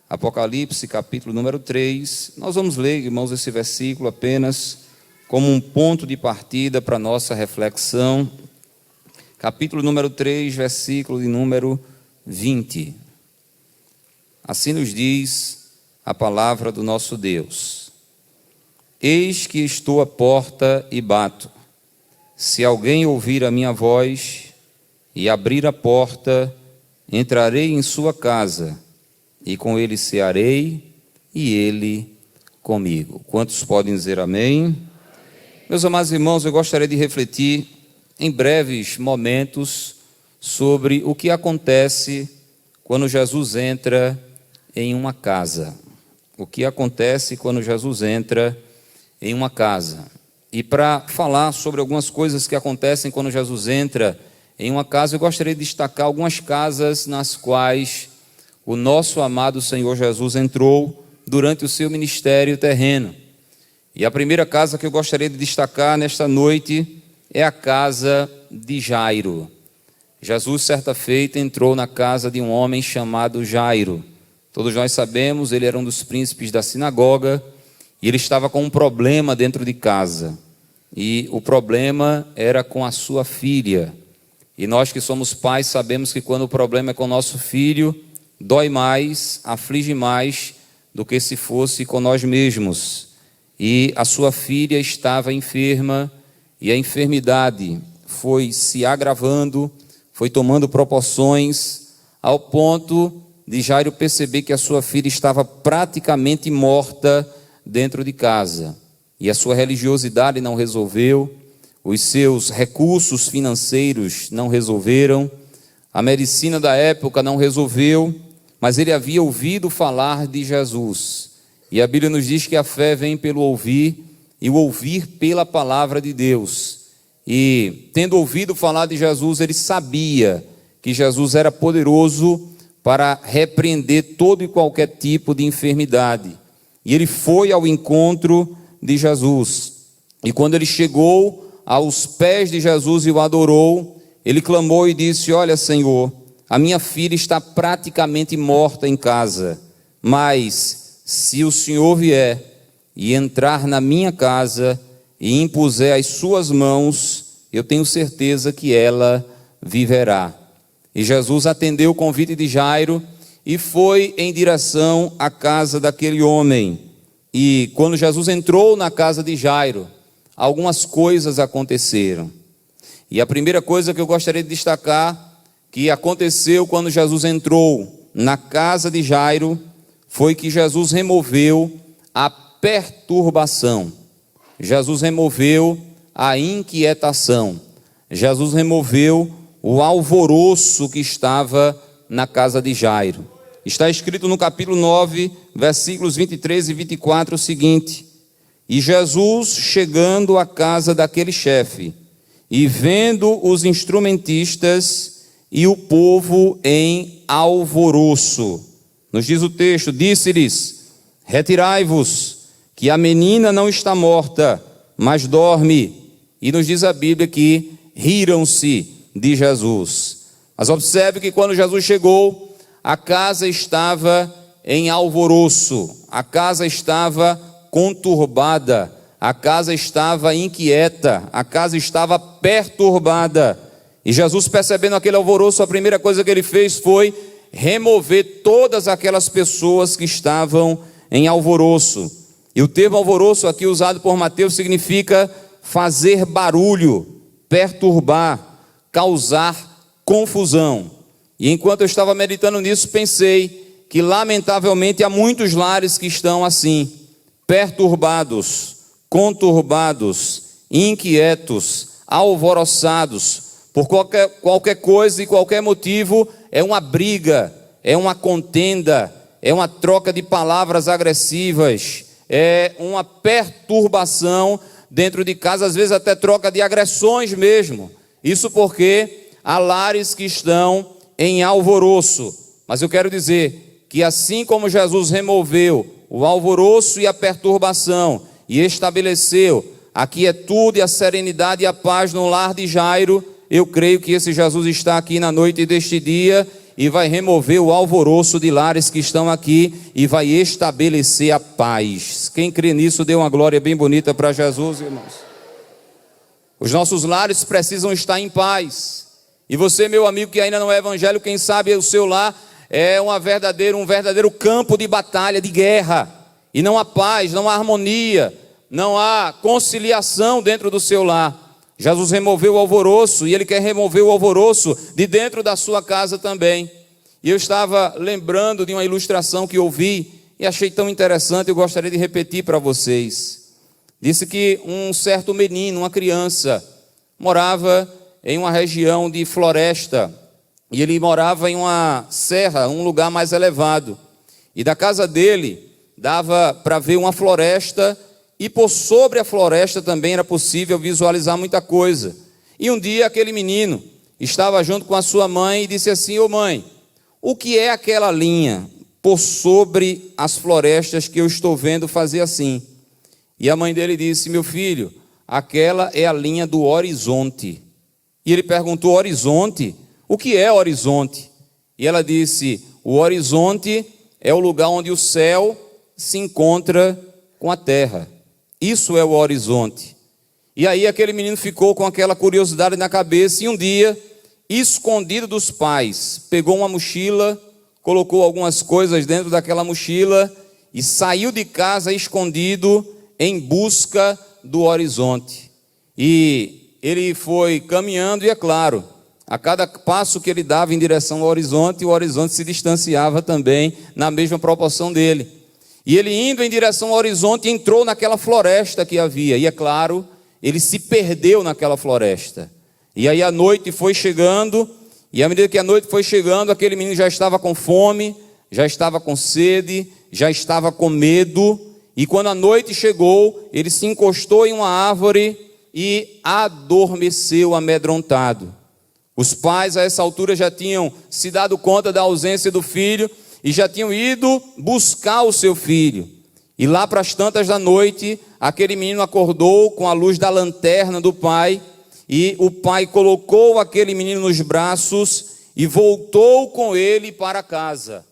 Apocalipse, capítulo número 3. Nós vamos ler, irmãos, esse versículo apenas como um ponto de partida para a nossa reflexão. Capítulo número 3, versículo de número 20. Assim nos diz a palavra do nosso Deus: Eis que estou à porta e bato. Se alguém ouvir a minha voz e abrir a porta, entrarei em sua casa, e com ele cearei, e ele comigo. Quantos podem dizer amém? Meus amados irmãos, eu gostaria de refletir em breves momentos sobre o que acontece quando Jesus entra em uma casa. O que acontece quando Jesus entra em uma casa. E para falar sobre algumas coisas que acontecem quando Jesus entra em uma casa, eu gostaria de destacar algumas casas nas quais o nosso amado Senhor Jesus entrou durante o seu ministério terreno. E a primeira casa que eu gostaria de destacar nesta noite é a casa de Jairo. Jesus, certa feita, entrou na casa de um homem chamado Jairo. Todos nós sabemos, ele era um dos príncipes da sinagoga e ele estava com um problema dentro de casa. E o problema era com a sua filha. E nós que somos pais sabemos que quando o problema é com o nosso filho, dói mais, aflige mais do que se fosse com nós mesmos. E a sua filha estava enferma e a enfermidade foi se agravando, foi tomando proporções ao ponto de Jairo perceber que a sua filha estava praticamente morta dentro de casa. E a sua religiosidade não resolveu, os seus recursos financeiros não resolveram, a medicina da época não resolveu, mas ele havia ouvido falar de Jesus. E a Bíblia nos diz que a fé vem pelo ouvir, e o ouvir pela palavra de Deus. E tendo ouvido falar de Jesus, ele sabia que Jesus era poderoso para repreender todo e qualquer tipo de enfermidade. E ele foi ao encontro de Jesus. E quando ele chegou aos pés de Jesus e o adorou, ele clamou e disse: Olha, Senhor, a minha filha está praticamente morta em casa, mas se o Senhor vier e entrar na minha casa e impuser as suas mãos, eu tenho certeza que ela viverá. E Jesus atendeu o convite de Jairo e foi em direção à casa daquele homem. E quando Jesus entrou na casa de Jairo, algumas coisas aconteceram. E a primeira coisa que eu gostaria de destacar, que aconteceu quando Jesus entrou na casa de Jairo, foi que Jesus removeu a perturbação. Jesus removeu a inquietação. Jesus removeu o alvoroço que estava na casa de Jairo. Está escrito no capítulo 9, versículos 23 e 24 o seguinte: E Jesus, chegando à casa daquele chefe, e vendo os instrumentistas e o povo em alvoroço, nos diz o texto, disse-lhes: Retirai-vos, que a menina não está morta, mas dorme. E nos diz a Bíblia que riram-se de Jesus. Mas observe que quando Jesus chegou, a casa estava em alvoroço, a casa estava conturbada, a casa estava inquieta, a casa estava perturbada. E Jesus, percebendo aquele alvoroço, a primeira coisa que ele fez foi remover todas aquelas pessoas que estavam em alvoroço. E o termo alvoroço aqui usado por Mateus significa fazer barulho, perturbar, causar confusão. E enquanto eu estava meditando nisso, pensei que lamentavelmente há muitos lares que estão assim, perturbados, conturbados, inquietos, alvoroçados, por qualquer coisa e qualquer motivo. É uma briga, é uma contenda, é uma troca de palavras agressivas, é uma perturbação dentro de casa, às vezes até troca de agressões mesmo. Isso porque há lares que estão em alvoroço. Mas eu quero dizer que assim como Jesus removeu o alvoroço e a perturbação e estabeleceu a quietude, a serenidade e a paz no lar de Jairo, eu creio que esse Jesus está aqui na noite deste dia e vai remover o alvoroço de lares que estão aqui e vai estabelecer a paz. Quem crê nisso, dê uma glória bem bonita para Jesus, irmãos. Os nossos lares precisam estar em paz. E você, meu amigo, que ainda não é evangélico, quem sabe o seu lar é um verdadeiro campo de batalha, de guerra. E não há paz, não há harmonia, não há conciliação dentro do seu lar. Jesus removeu o alvoroço e Ele quer remover o alvoroço de dentro da sua casa também. E eu estava lembrando de uma ilustração que ouvi e achei tão interessante, eu gostaria de repetir para vocês. Disse que um certo menino, uma criança, morava em uma região de floresta e ele morava em uma serra, um lugar mais elevado. E da casa dele dava para ver uma floresta e por sobre a floresta também era possível visualizar muita coisa. E um dia aquele menino estava junto com a sua mãe e disse assim: ô mãe, o que é aquela linha por sobre as florestas que eu estou vendo fazer assim? E a mãe dele disse: meu filho, aquela é a linha do horizonte. E ele perguntou: horizonte? O que é horizonte? E ela disse: o horizonte é o lugar onde o céu se encontra com a terra. Isso é o horizonte. E aí aquele menino ficou com aquela curiosidade na cabeça e um dia, escondido dos pais, pegou uma mochila, colocou algumas coisas dentro daquela mochila e saiu de casa escondido em busca do horizonte. E ele foi caminhando e é claro, a cada passo que ele dava em direção ao horizonte, o horizonte se distanciava também na mesma proporção dele. E ele indo em direção ao horizonte entrou naquela floresta que havia. E é claro, ele se perdeu naquela floresta. E aí a noite foi chegando, e à medida que a noite foi chegando, aquele menino já estava com fome, já estava com sede, já estava com medo. E quando a noite chegou, ele se encostou em uma árvore e adormeceu amedrontado. Os pais a essa altura já tinham se dado conta da ausência do filho, e já tinham ido buscar o seu filho. E lá para as tantas da noite, aquele menino acordou com a luz da lanterna do pai, e o pai colocou aquele menino nos braços e voltou com ele para casa.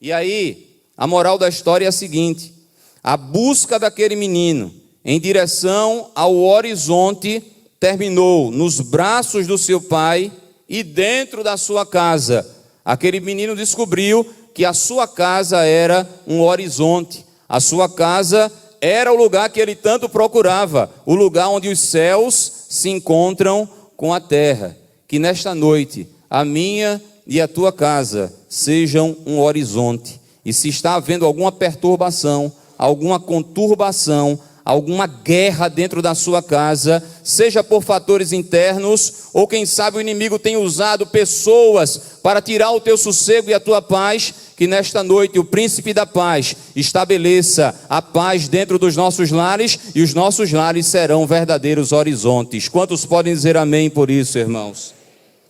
E aí, a moral da história é a seguinte: a busca daquele menino em direção ao horizonte terminou nos braços do seu pai e dentro da sua casa. Aquele menino descobriu que a sua casa era um horizonte, a sua casa era o lugar que ele tanto procurava, o lugar onde os céus se encontram com a terra. Que nesta noite a minha e a tua casa sejam um horizonte, e se está havendo alguma perturbação, alguma conturbação, alguma guerra dentro da sua casa, seja por fatores internos, ou quem sabe o inimigo tem usado pessoas para tirar o teu sossego e a tua paz, que nesta noite o príncipe da paz estabeleça a paz dentro dos nossos lares, e os nossos lares serão verdadeiros horizontes. Quantos podem dizer amém por isso, irmãos?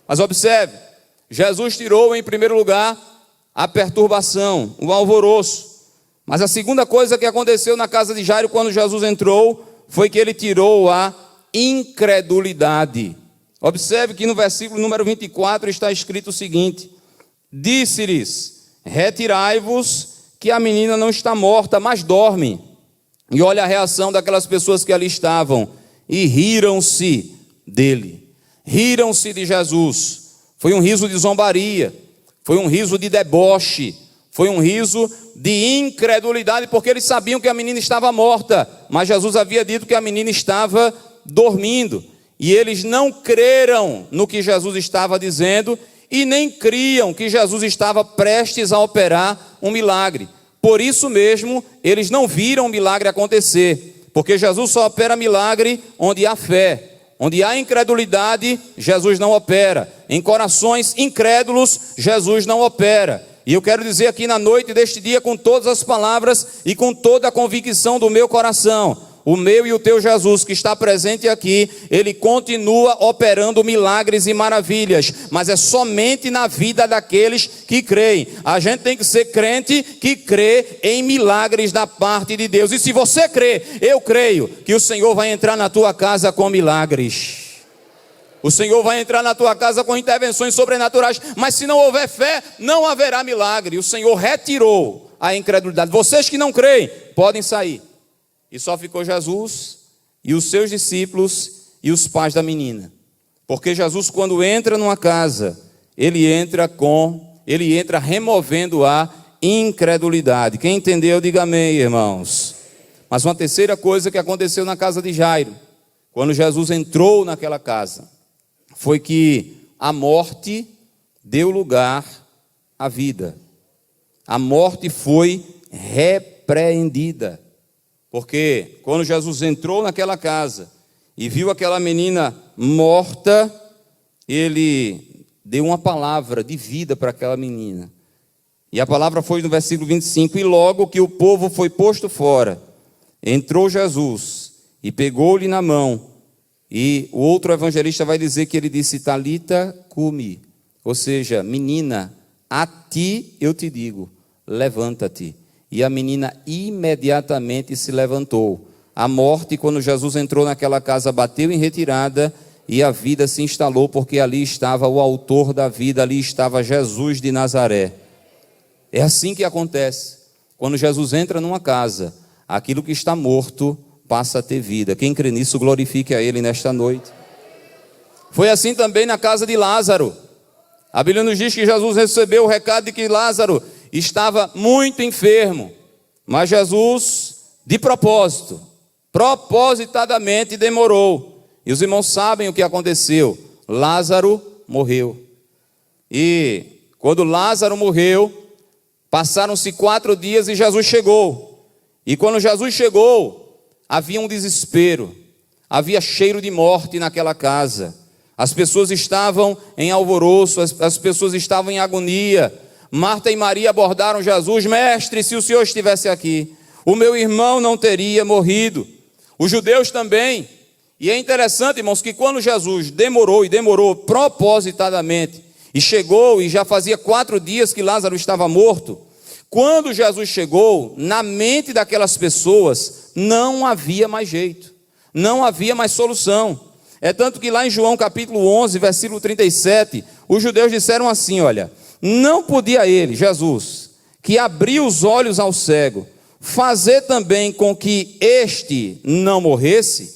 Mas observe, Jesus tirou em primeiro lugar a perturbação, o alvoroço. Mas a segunda coisa que aconteceu na casa de Jairo quando Jesus entrou, foi que ele tirou a incredulidade. Observe que no versículo número 24 está escrito o seguinte: disse-lhes: retirai-vos, que a menina não está morta, mas dorme. E olha a reação daquelas pessoas que ali estavam, e riram-se dele, riram-se de Jesus. Foi um riso de zombaria, foi um riso de deboche, foi um riso de incredulidade, porque eles sabiam que a menina estava morta, mas Jesus havia dito que a menina estava dormindo, e eles não creram no que Jesus estava dizendo, e nem criam que Jesus estava prestes a operar um milagre. Por isso mesmo, eles não viram o milagre acontecer, porque Jesus só opera milagre onde há fé. Onde há incredulidade, Jesus não opera. Em corações incrédulos, Jesus não opera. E eu quero dizer aqui na noite deste dia, com todas as palavras e com toda a convicção do meu coração, o meu e o teu Jesus que está presente aqui, ele continua operando milagres e maravilhas, mas é somente na vida daqueles que creem. A gente tem que ser crente que crê em milagres da parte de Deus. E se você crê, eu creio que o Senhor vai entrar na tua casa com milagres. O Senhor vai entrar na tua casa com intervenções sobrenaturais, mas se não houver fé, não haverá milagre. O Senhor retirou a incredulidade. Vocês que não creem, podem sair. E só ficou Jesus e os seus discípulos e os pais da menina. Porque Jesus, quando entra numa casa, ele entra removendo a incredulidade. Quem entendeu, diga amém, irmãos. Mas uma terceira coisa que aconteceu na casa de Jairo, quando Jesus entrou naquela casa, foi que a morte deu lugar à vida. A morte foi repreendida. Porque quando Jesus entrou naquela casa e viu aquela menina morta, ele deu uma palavra de vida para aquela menina. E a palavra foi no versículo 25: e logo que o povo foi posto fora, entrou Jesus e pegou-lhe na mão. E o outro evangelista vai dizer que ele disse: Talita cumi, ou seja, menina, a ti eu te digo, levanta-te. E a menina imediatamente se levantou. A morte, quando Jesus entrou naquela casa, bateu em retirada e a vida se instalou, porque ali estava o autor da vida, ali estava Jesus de Nazaré. É assim que acontece. Quando Jesus entra numa casa, aquilo que está morto passa a ter vida. Quem crê nisso, glorifique a Ele nesta noite. Foi assim também na casa de Lázaro. A Bíblia nos diz que Jesus recebeu o recado de que Lázaro estava muito enfermo. Mas Jesus, de propósito, propositadamente demorou. E os irmãos sabem o que aconteceu. Lázaro morreu. E quando Lázaro morreu, passaram-se 4 dias e Jesus chegou. E quando Jesus chegou, havia um desespero, havia cheiro de morte naquela casa. As pessoas estavam em alvoroço, as pessoas estavam em agonia. Marta e Maria abordaram Jesus: mestre, se o Senhor estivesse aqui, o meu irmão não teria morrido. Os judeus também. E é interessante, irmãos, que quando Jesus demorou propositadamente, e chegou, e já fazia 4 dias que Lázaro estava morto, quando Jesus chegou, na mente daquelas pessoas, não havia mais jeito, não havia mais solução. É tanto que lá em João capítulo 11, versículo 37, os judeus disseram assim: olha, não podia ele, Jesus, que abriu os olhos ao cego, fazer também com que este não morresse?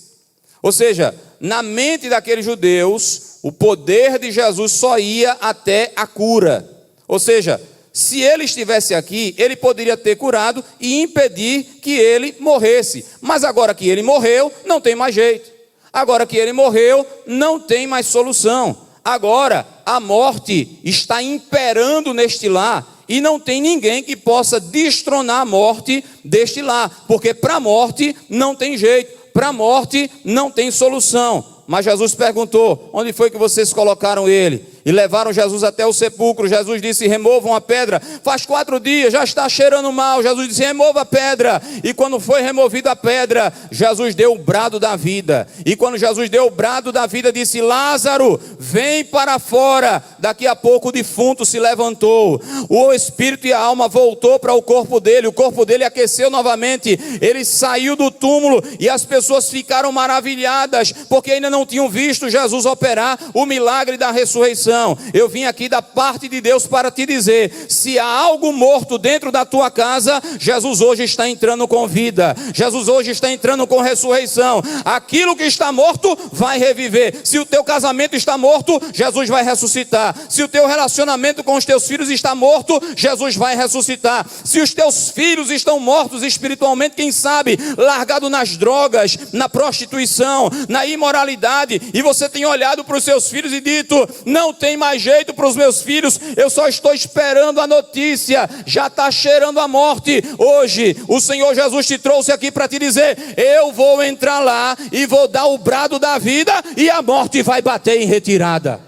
Ou seja, na mente daqueles judeus, o poder de Jesus só ia até a cura. Ou seja, se ele estivesse aqui, ele poderia ter curado e impedir que ele morresse. Mas agora que ele morreu, não tem mais jeito. Agora que ele morreu, não tem mais solução. Agora a morte está imperando neste lar e não tem ninguém que possa destronar a morte deste lar, porque para a morte não tem jeito, para a morte não tem solução. Mas Jesus perguntou: onde foi que vocês colocaram ele? E levaram Jesus até o sepulcro. Jesus disse: removam a pedra. Faz 4 dias, já está cheirando mal. Jesus disse: remova a pedra. E quando foi removida a pedra, Jesus deu o brado da vida. E quando Jesus deu o brado da vida, disse: Lázaro, vem para fora. Daqui a pouco o defunto se levantou. O espírito e a alma voltou para o corpo dele. O corpo dele aqueceu novamente. Ele saiu do túmulo e as pessoas ficaram maravilhadas, porque ainda não tinham visto Jesus operar o milagre da ressurreição. Eu vim aqui da parte de Deus para te dizer: se há algo morto dentro da tua casa, Jesus hoje está entrando com vida. Jesus hoje está entrando com ressurreição. Aquilo que está morto vai reviver. Se o teu casamento está morto, Jesus vai ressuscitar. Se o teu relacionamento com os teus filhos está morto, Jesus vai ressuscitar. Se os teus filhos estão mortos espiritualmente, quem sabe, largado nas drogas, na prostituição, na imoralidade, e você tem olhado para os seus filhos e dito: não tem mais jeito para os meus filhos, eu só estou esperando a notícia, já está cheirando a morte. Hoje o Senhor Jesus te trouxe aqui para te dizer: eu vou entrar lá e vou dar o brado da vida e a morte vai bater em retirada.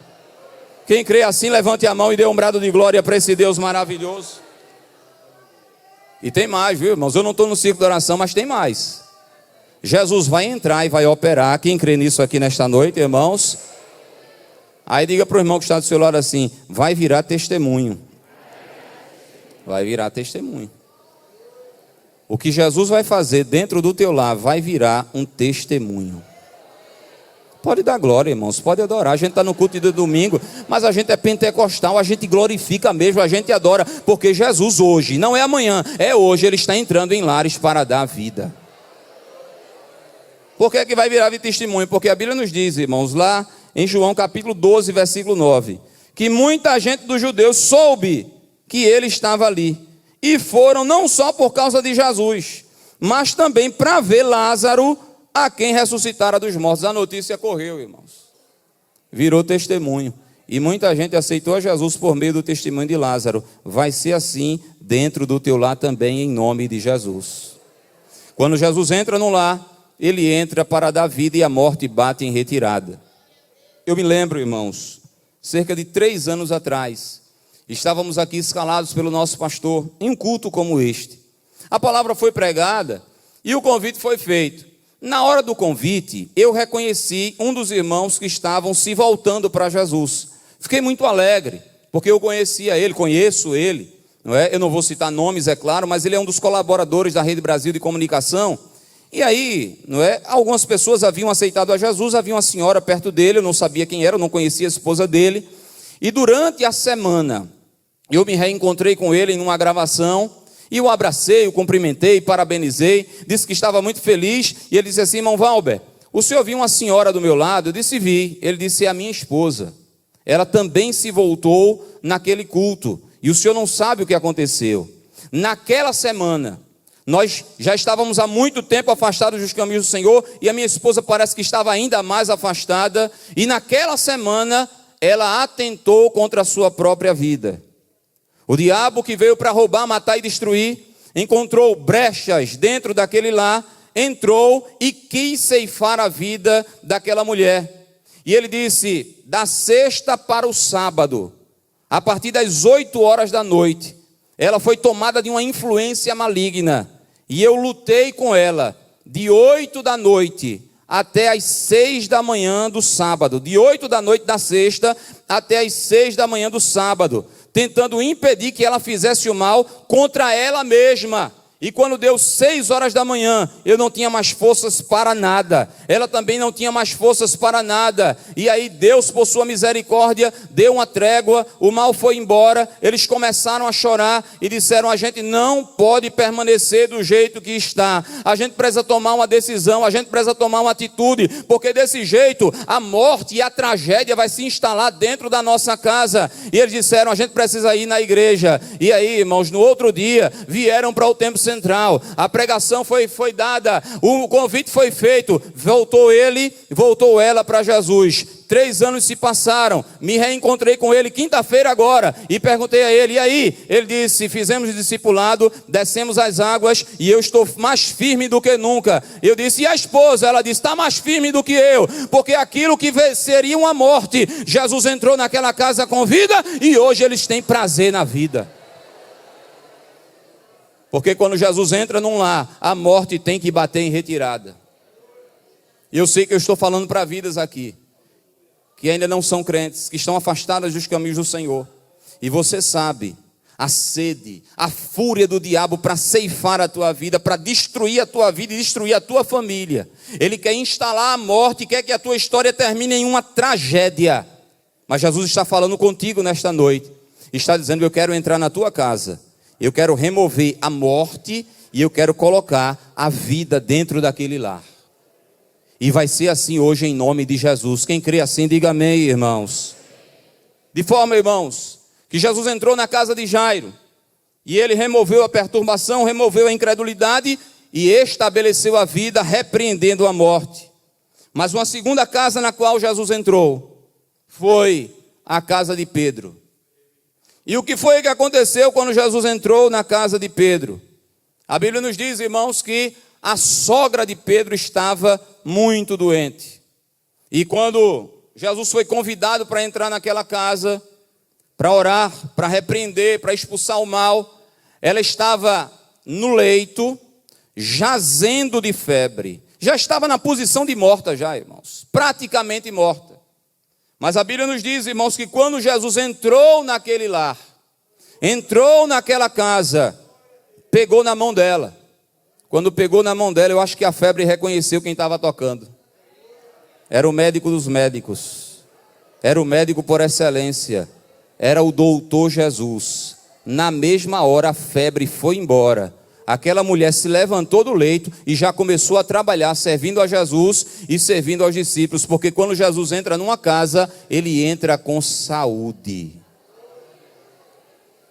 Quem crê assim, levante a mão e dê um brado de glória para esse Deus maravilhoso. E tem mais, viu, irmãos? Eu não estou no círculo de oração, mas tem mais. Jesus vai entrar e vai operar. Quem crê nisso aqui nesta noite, irmãos? Aí diga para o irmão que está do seu lado assim: vai virar testemunho. Vai virar testemunho. O que Jesus vai fazer dentro do teu lar vai virar um testemunho. Pode dar glória, irmãos, pode adorar. A gente está no culto de domingo, mas a gente é pentecostal, a gente glorifica mesmo, a gente adora, porque Jesus hoje, não é amanhã, é hoje, Ele está entrando em lares para dar vida. Por que é que vai virar de testemunho? Porque a Bíblia nos diz, irmãos, lá em João capítulo 12, versículo 9, que muita gente dos judeus soube que Ele estava ali, e foram não só por causa de Jesus, mas também para ver Lázaro, a quem ressuscitara dos mortos. A notícia correu, irmãos, virou testemunho, e muita gente aceitou a Jesus por meio do testemunho de Lázaro. Vai ser assim dentro do teu lar também, em nome de Jesus. Quando Jesus entra no lar, Ele entra para dar vida, e a morte bate em retirada. Eu me lembro, irmãos, cerca de 3 anos atrás, estávamos aqui escalados pelo nosso pastor em um culto como este. A palavra foi pregada e o convite foi feito. Na hora do convite, eu reconheci um dos irmãos que estavam se voltando para Jesus. Fiquei muito alegre, porque eu conhecia ele, conheço ele, não é? Eu não vou citar nomes, é claro, mas ele é um dos colaboradores da Rede Brasil de Comunicação. E aí, não é? Algumas pessoas haviam aceitado a Jesus, havia uma senhora perto dele, eu não sabia quem era, eu não conhecia a esposa dele. E durante a semana, eu me reencontrei com ele em uma gravação, e o abracei, o cumprimentei, parabenizei, disse que estava muito feliz, e ele disse assim: irmão Valber, o senhor viu uma senhora do meu lado? Eu disse: vi. Ele disse: é a minha esposa. Ela também se voltou naquele culto, e o senhor não sabe o que aconteceu. Naquela semana, nós já estávamos há muito tempo afastados dos caminhos do Senhor, e a minha esposa parece que estava ainda mais afastada, e naquela semana, ela atentou contra a sua própria vida. O diabo, que veio para roubar, matar e destruir, encontrou brechas dentro daquele lar, entrou e quis ceifar a vida daquela mulher. E ele disse: da sexta para o sábado, a partir das 8 horas da noite, ela foi tomada de uma influência maligna, e eu lutei com ela, de 8 da noite até as 6 da manhã do sábado, de 8 da noite da sexta até as 6 da manhã do sábado, tentando impedir que ela fizesse o mal contra ela mesma. E quando deu 6 horas da manhã, eu não tinha mais forças para nada, ela também não tinha mais forças para nada, e aí Deus, por sua misericórdia, deu uma trégua, o mal foi embora, eles começaram a chorar, e disseram: a gente não pode permanecer do jeito que está, a gente precisa tomar uma decisão, a gente precisa tomar uma atitude, porque desse jeito, a morte e a tragédia vai se instalar dentro da nossa casa. E eles disseram: a gente precisa ir na igreja. E aí, irmãos, no outro dia, vieram para o templo central, a pregação foi dada, o convite foi feito, voltou ele, voltou ela para Jesus. 3 anos se passaram, me reencontrei com ele quinta-feira agora, e perguntei a ele: e aí? Ele disse: fizemos o discipulado, descemos as águas, e eu estou mais firme do que nunca. Eu disse: e a esposa? Ela disse: está mais firme do que eu, porque aquilo que seria uma morte, Jesus entrou naquela casa com vida, e hoje eles têm prazer na vida. Porque quando Jesus entra num lar, a morte tem que bater em retirada. E eu sei que eu estou falando para vidas aqui, que ainda não são crentes, que estão afastadas dos caminhos do Senhor. E você sabe a sede, a fúria do diabo para ceifar a tua vida, para destruir a tua vida e destruir a tua família. Ele quer instalar a morte, quer que a tua história termine em uma tragédia. Mas Jesus está falando contigo nesta noite. Está dizendo: eu quero entrar na tua casa. Eu quero remover a morte e eu quero colocar a vida dentro daquele lar. E vai ser assim hoje em nome de Jesus. Quem crê assim, diga amém, irmãos. De forma, irmãos, que Jesus entrou na casa de Jairo e ele removeu a perturbação, removeu a incredulidade e estabeleceu a vida, repreendendo a morte. Mas uma segunda casa na qual Jesus entrou foi a casa de Pedro. E o que foi que aconteceu quando Jesus entrou na casa de Pedro? A Bíblia nos diz, irmãos, que a sogra de Pedro estava muito doente. E quando Jesus foi convidado para entrar naquela casa, para orar, para repreender, para expulsar o mal, ela estava no leito, jazendo de febre. Já estava na posição de morta já, irmãos, praticamente morta. Mas a Bíblia nos diz, irmãos, que quando Jesus entrou naquele lar, entrou naquela casa, pegou na mão dela. Quando pegou na mão dela, eu acho que a febre reconheceu quem estava tocando. Era o médico dos médicos. Era o médico por excelência. Era o doutor Jesus. Na mesma hora a febre foi embora. Aquela mulher se levantou do leito e já começou a trabalhar, servindo a Jesus e servindo aos discípulos. Porque quando Jesus entra numa casa, ele entra com saúde.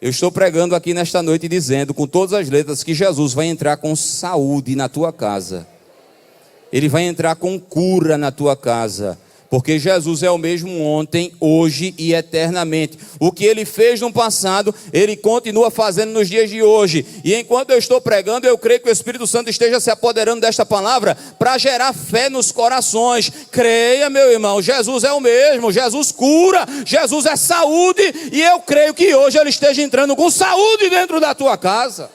Eu estou pregando aqui nesta noite dizendo, com todas as letras, que Jesus vai entrar com saúde na tua casa. Ele vai entrar com cura na tua casa. Porque Jesus é o mesmo ontem, hoje e eternamente. O que ele fez no passado, ele continua fazendo nos dias de hoje. E enquanto eu estou pregando, eu creio que o Espírito Santo esteja se apoderando desta palavra para gerar fé nos corações. Creia, meu irmão, Jesus é o mesmo, Jesus cura, Jesus é saúde. E eu creio que hoje ele esteja entrando com saúde dentro da tua casa.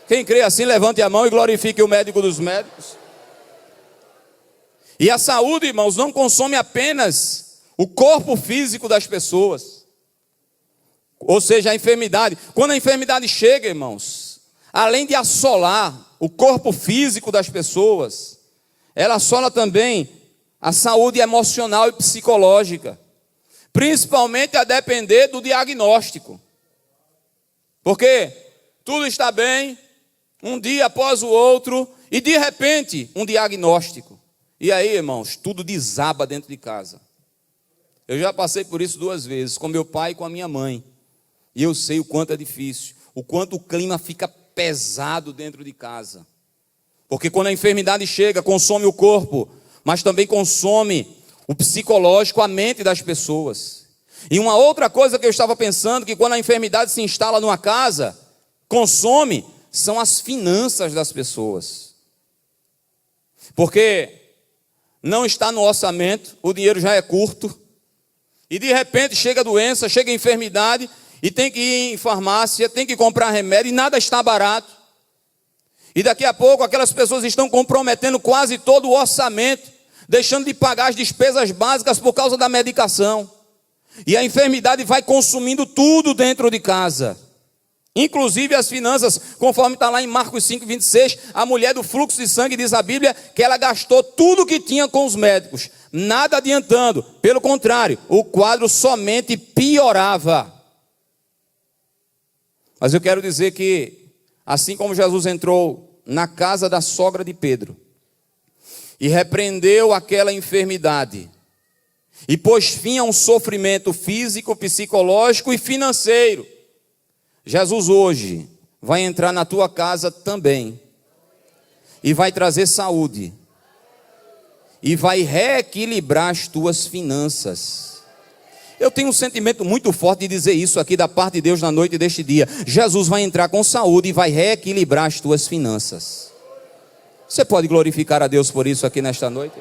Quem crê assim, levante a mão e glorifique o médico dos médicos. E a saúde, irmãos, não consome apenas o corpo físico das pessoas. Ou seja, a enfermidade. Quando a enfermidade chega, irmãos, além de assolar o corpo físico das pessoas, ela assola também a saúde emocional e psicológica. Principalmente a depender do diagnóstico. Porque tudo está bem, um dia após o outro, e de repente, um diagnóstico. E aí, irmãos, tudo desaba dentro de casa. Eu já passei por isso 2 vezes, com meu pai e com a minha mãe. E eu sei o quanto é difícil, o quanto o clima fica pesado dentro de casa. Porque quando a enfermidade chega, consome o corpo, mas também consome o psicológico, a mente das pessoas. E uma outra coisa que eu estava pensando, que quando a enfermidade se instala numa casa, consome, são as finanças das pessoas. Porque não está no orçamento, o dinheiro já é curto, e de repente chega a doença, chega a enfermidade, e tem que ir em farmácia, tem que comprar remédio, e nada está barato. E daqui a pouco aquelas pessoas estão comprometendo quase todo o orçamento, deixando de pagar as despesas básicas por causa da medicação. E a enfermidade vai consumindo tudo dentro de casa. Inclusive as finanças, conforme está lá em Marcos 5,26, a mulher do fluxo de sangue, diz a Bíblia, que ela gastou tudo que tinha com os médicos, nada adiantando, pelo contrário, o quadro somente piorava. Mas eu quero dizer que, assim como Jesus entrou na casa da sogra de Pedro, e repreendeu aquela enfermidade, e pôs fim a um sofrimento físico, psicológico e financeiro, Jesus hoje vai entrar na tua casa também e vai trazer saúde e vai reequilibrar as tuas finanças. Eu tenho um sentimento muito forte de dizer isso aqui da parte de Deus na noite deste dia. Jesus vai entrar com saúde e vai reequilibrar as tuas finanças. Você pode glorificar a Deus por isso aqui nesta noite?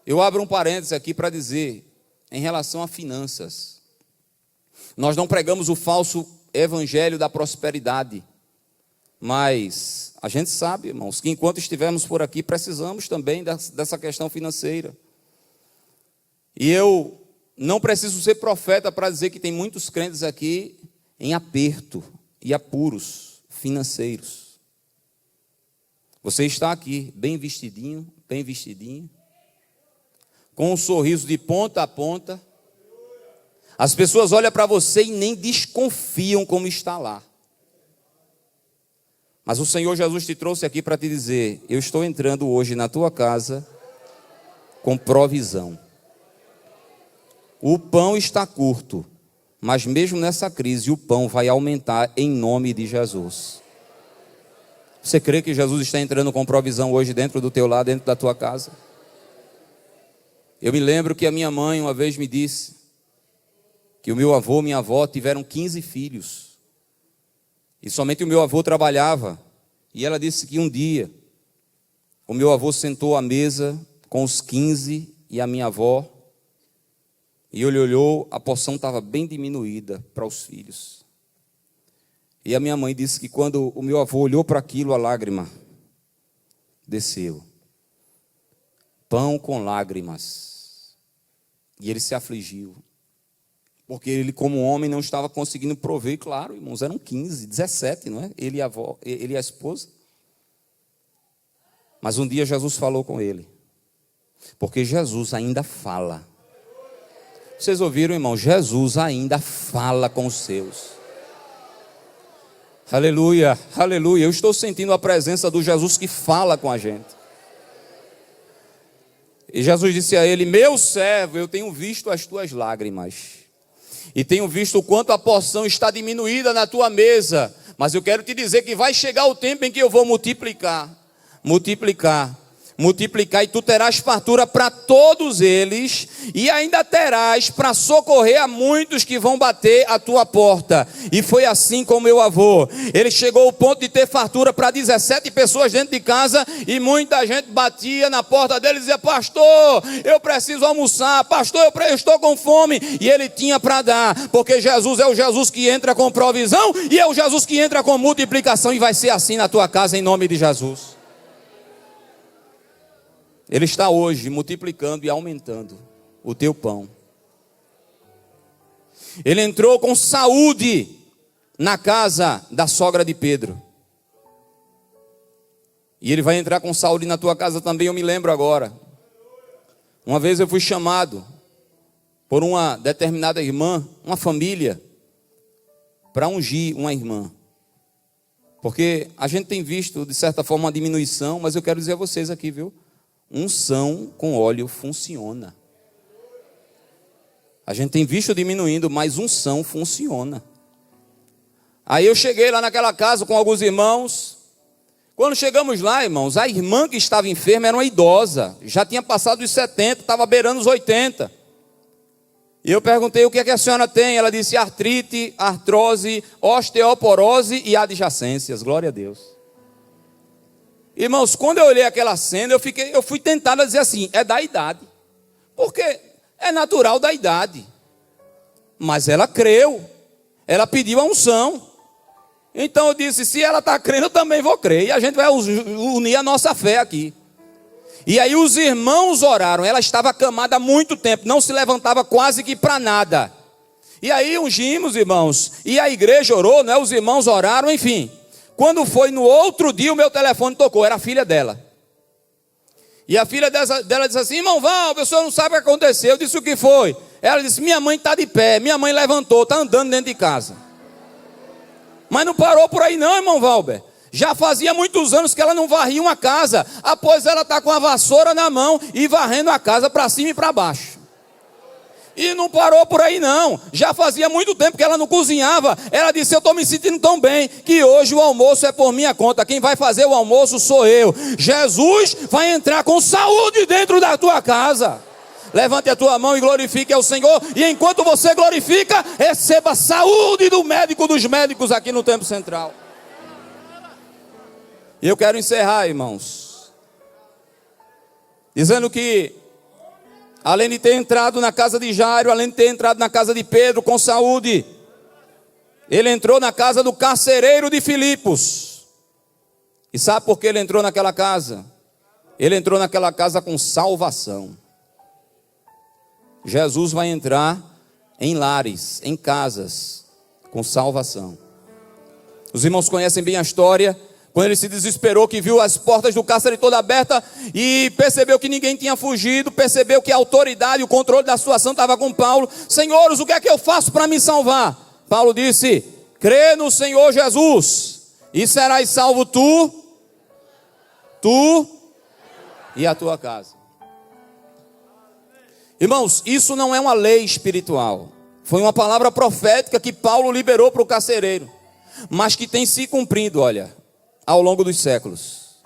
Eu abro um parênteses aqui para dizer, em relação a finanças, nós não pregamos o falso evangelho da prosperidade, mas a gente sabe, irmãos, que enquanto estivermos por aqui, precisamos também dessa questão financeira. E eu não preciso ser profeta para dizer que tem muitos crentes aqui em aperto e apuros financeiros. Você está aqui bem vestidinho, com um sorriso de ponta a ponta. As pessoas olham para você e nem desconfiam como está lá. Mas o Senhor Jesus te trouxe aqui para te dizer, eu estou entrando hoje na tua casa com provisão. O pão está curto, mas mesmo nessa crise o pão vai aumentar em nome de Jesus. Você crê que Jesus está entrando com provisão hoje dentro do teu lar, dentro da tua casa? Eu me lembro que a minha mãe uma vez me disse que o meu avô e minha avó tiveram 15 filhos. E somente o meu avô trabalhava. E ela disse que um dia, o meu avô sentou à mesa com os 15 e a minha avó. E ele olhou, a porção estava bem diminuída para os filhos. E a minha mãe disse que quando o meu avô olhou para aquilo, a lágrima desceu. Pão com lágrimas. E ele se afligiu. Porque ele, como homem, não estava conseguindo prover. Claro, irmãos, eram 15, 17, não é? Ele e a avó, ele e a esposa. Mas um dia Jesus falou com ele. Porque Jesus ainda fala. Vocês ouviram, irmão? Jesus ainda fala com os seus. Aleluia, aleluia. Eu estou sentindo a presença do Jesus que fala com a gente. E Jesus disse a ele: meu servo, eu tenho visto as tuas lágrimas. E tenho visto o quanto a porção está diminuída na tua mesa. Mas eu quero te dizer que vai chegar o tempo em que eu vou multiplicar, e tu terás fartura para todos eles, e ainda terás para socorrer a muitos que vão bater a tua porta. E foi assim com meu avô. Ele chegou ao ponto de ter fartura para 17 pessoas dentro de casa, e muita gente batia na porta dele e dizia: pastor, eu preciso almoçar, pastor, eu estou com fome. E ele tinha para dar, porque Jesus é o Jesus que entra com provisão, e é o Jesus que entra com multiplicação. E vai ser assim na tua casa, em nome de Jesus. Ele está hoje multiplicando e aumentando o teu pão. Ele entrou com saúde na casa da sogra de Pedro. E ele vai entrar com saúde na tua casa também, eu me lembro agora. Uma vez eu fui chamado por uma determinada irmã, uma família, para ungir uma irmã. Porque a gente tem visto, de certa forma, uma diminuição, mas eu quero dizer a vocês aqui, viu? Unção com óleo funciona. A gente tem visto diminuindo, mas unção funciona. Aí eu cheguei lá naquela casa com alguns irmãos. Quando chegamos lá, irmãos, a irmã que estava enferma era uma idosa, já tinha passado os 70, estava beirando os 80. E eu perguntei: o que é que a senhora tem? Ela disse: artrite, artrose, osteoporose e adjacências. Glória a Deus. Irmãos, quando eu olhei aquela cena, eu fui tentado a dizer assim: é da idade, porque é natural da idade. Mas ela creu, ela pediu a unção. Então eu disse: se ela está crendo, eu também vou crer, e a gente vai unir a nossa fé aqui. E aí os irmãos oraram. Ela estava acamada há muito tempo, não se levantava quase que para nada. E aí ungimos, irmãos, e a igreja orou, né? Os irmãos oraram, enfim. Quando foi no outro dia, o meu telefone tocou, era a filha dela. E a filha dela disse assim: irmão Val, o senhor não sabe o que aconteceu. Eu disse: o que foi? Ela disse: minha mãe está de pé, minha mãe levantou, está andando dentro de casa. Mas não parou por aí não, irmão Valber. Já fazia muitos anos que ela não varria uma casa. Após ela está com a vassoura na mão e varrendo a casa para cima e para baixo. E não parou por aí não. Já fazia muito tempo que ela não cozinhava. Ela disse: eu estou me sentindo tão bem que hoje o almoço é por minha conta. Quem vai fazer o almoço sou eu. Jesus vai entrar com saúde dentro da tua casa. Levante a tua mão e glorifique ao Senhor. E enquanto você glorifica, receba saúde do médico dos médicos aqui no Templo Central. E eu quero encerrar, irmãos, dizendo que além de ter entrado na casa de Jairo, além de ter entrado na casa de Pedro com saúde, ele entrou na casa do carcereiro de Filipos. E sabe por que ele entrou naquela casa? Ele entrou naquela casa com salvação. Jesus vai entrar em lares, em casas, com salvação. Os irmãos conhecem bem a história. Quando ele se desesperou, que viu as portas do cárcere toda aberta e percebeu que ninguém tinha fugido, percebeu que a autoridade, o controle da situação estava com Paulo. Senhores, o que é que eu faço para me salvar? Paulo disse: crê no Senhor Jesus e serás salvo tu e a tua casa. Irmãos, isso não é uma lei espiritual. Foi uma palavra profética que Paulo liberou para o carcereiro, mas que tem se cumprido, olha, ao longo dos séculos.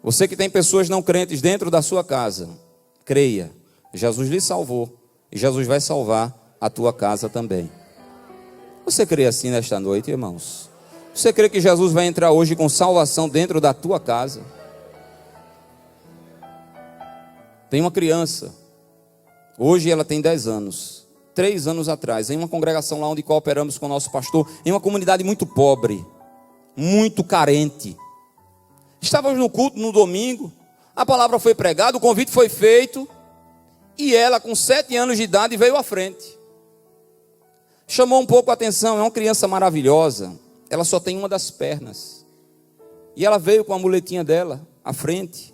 Você que tem pessoas não crentes dentro da sua casa, creia, Jesus lhe salvou e Jesus vai salvar a tua casa também. Você crê assim nesta noite, irmãos? Você crê que Jesus vai entrar hoje com salvação dentro da tua casa? Tem uma criança, hoje ela tem 10 anos, 3 anos atrás, em uma congregação lá onde cooperamos com o nosso pastor, em uma comunidade muito pobre, muito carente. Estávamos no culto no domingo, a palavra foi pregada, o convite foi feito, e ela com 7 anos de idade veio à frente. Chamou um pouco a atenção, é uma criança maravilhosa, ela só tem uma das pernas. E ela veio com a muletinha dela à frente.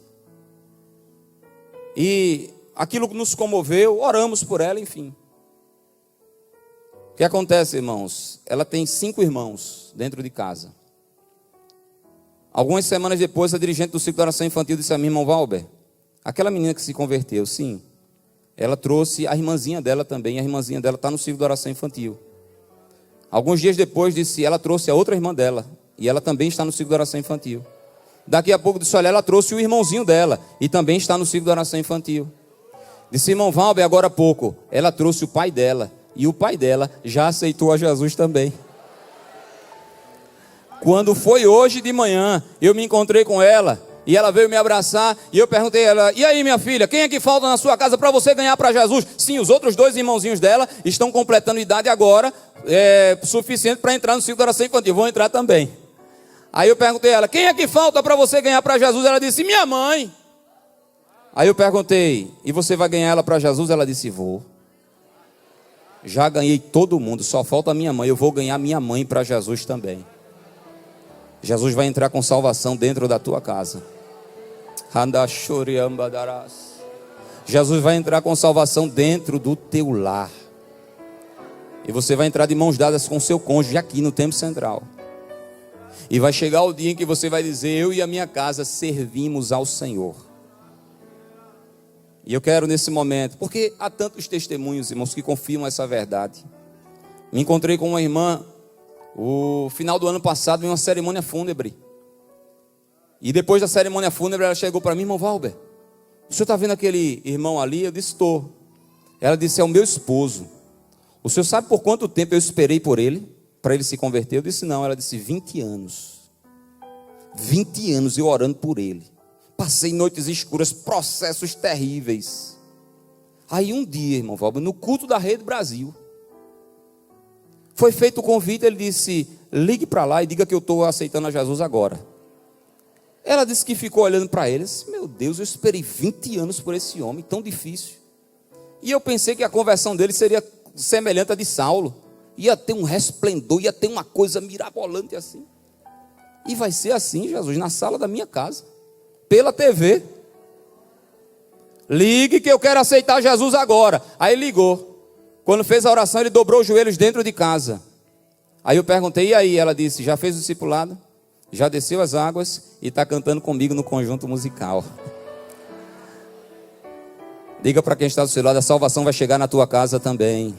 E aquilo que nos comoveu, oramos por ela, enfim. O que acontece, irmãos? Ela tem 5 irmãos dentro de casa. Algumas semanas depois, a dirigente do ciclo de oração infantil disse a mim: irmão Valber, aquela menina que se converteu, sim, ela trouxe a irmãzinha dela também. A irmãzinha dela está no ciclo de oração infantil. Alguns dias depois disse, ela trouxe a outra irmã dela, e ela também está no ciclo de oração infantil. Daqui a pouco disse, olha, ela trouxe o irmãozinho dela, e também está no ciclo de oração infantil. Disse, irmão Valber, agora há pouco, ela trouxe o pai dela, e o pai dela já aceitou a Jesus também. Quando foi hoje de manhã, eu me encontrei com ela, e ela veio me abraçar, e eu perguntei a ela, e aí minha filha, quem é que falta na sua casa para você ganhar para Jesus? Sim, os outros 2 irmãozinhos dela estão completando idade agora, suficiente para entrar no ciclo de oração infantil, vão entrar também. Aí eu perguntei a ela, quem é que falta para você ganhar para Jesus? Ela disse, minha mãe. Aí eu perguntei, e você vai ganhar ela para Jesus? Ela disse, vou. Já ganhei todo mundo, só falta a minha mãe, eu vou ganhar minha mãe para Jesus também. Jesus vai entrar com salvação dentro da tua casa. Jesus vai entrar com salvação dentro do teu lar. E você vai entrar de mãos dadas com seu cônjuge aqui no Templo Central. E vai chegar o dia em que você vai dizer, eu e a minha casa servimos ao Senhor. E eu quero nesse momento, porque há tantos testemunhos, irmãos, que confirmam essa verdade. Me encontrei com uma irmã o final do ano passado, em uma cerimônia fúnebre. E depois da cerimônia fúnebre, ela chegou para mim, irmão Valber, o senhor está vendo aquele irmão ali? Eu disse, estou. Ela disse, é o meu esposo. O senhor sabe por quanto tempo eu esperei por ele, para ele se converter? Eu disse, não. Ela disse, 20 anos. 20 anos eu orando por ele. Passei noites escuras, processos terríveis. Aí um dia, irmão Valber, no culto da Rede Brasil, foi feito o convite, ele disse, ligue para lá e diga que eu estou aceitando a Jesus agora. Ela disse que ficou olhando para ele, disse, meu Deus, eu esperei 20 anos por esse homem, tão difícil. E eu pensei que a conversão dele seria semelhante à de Saulo. Ia ter um resplendor, ia ter uma coisa mirabolante assim. E vai ser assim, Jesus, na sala da minha casa, pela TV. Ligue que eu quero aceitar Jesus agora. Aí ligou. Quando fez a oração, ele dobrou os joelhos dentro de casa. Aí eu perguntei, e aí? Ela disse, já fez o discipulado? Já desceu as águas e está cantando comigo no conjunto musical. Diga para quem está do seu lado, a salvação vai chegar na tua casa também.